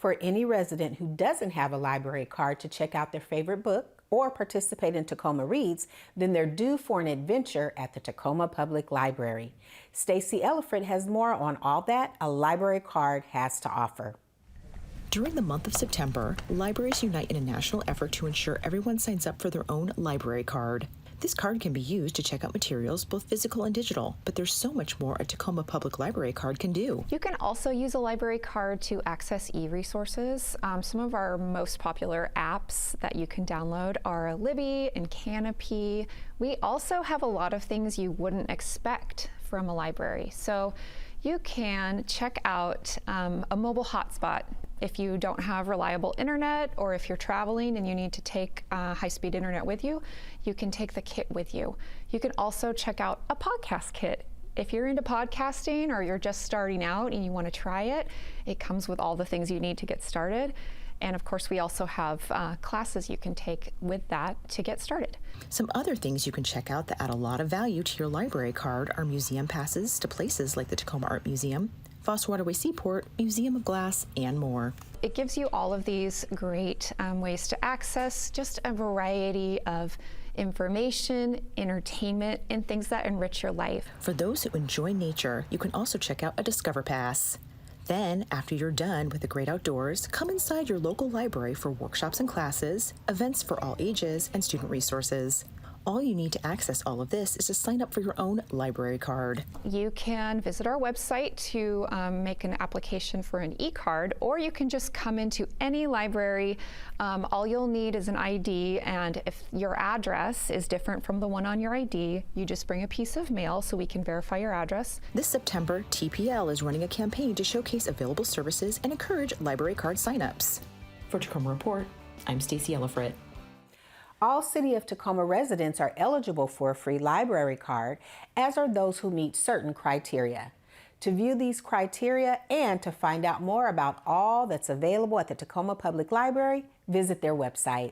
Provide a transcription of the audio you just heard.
for any resident who doesn't have a library card to check out their favorite book or participate in Tacoma Reads, then they're due for an adventure at the Tacoma Public Library. Stacey Ellifrit has more on all that a library card has to offer. During the month of September, libraries unite in a national effort to ensure everyone signs up for their own library card. This card can be used to check out materials, both physical and digital, but there's so much more a Tacoma Public Library card can do. You can also use a library card to access eResources. Some of our most popular apps that you can download are Libby and Canopy. We also have a lot of things you wouldn't expect from a library. So you can check out a mobile hotspot. If you don't have reliable internet, or if you're traveling and you need to take high-speed internet with you, you can take the kit with you. You can also check out a podcast kit. If you're into podcasting or you're just starting out and you want to try it, it comes with all the things you need to get started. And of course, we also have classes you can take with that to get started. Some other things you can check out that add a lot of value to your library card are museum passes to places like the Tacoma Art Museum, Foss Waterway Seaport, Museum of Glass, and more. It gives you all of these great ways to access just a variety of information, entertainment, and things that enrich your life. For those who enjoy nature, you can also check out a Discover Pass. Then, after you're done with the great outdoors, come inside your local library for workshops and classes, events for all ages, and student resources. All you need to access all of this is to sign up for your own library card. You can visit our website to make an application for an e-card, or you can just come into any library. All you'll need is an ID, and if your address is different from the one on your ID, you just bring a piece of mail so we can verify your address. This September, TPL is running a campaign to showcase available services and encourage library card signups. For Tacoma Report, I'm Stacey Ellifrit. All City of Tacoma residents are eligible for a free library card, as are those who meet certain criteria. To view these criteria and to find out more about all that's available at the Tacoma Public Library, visit their website.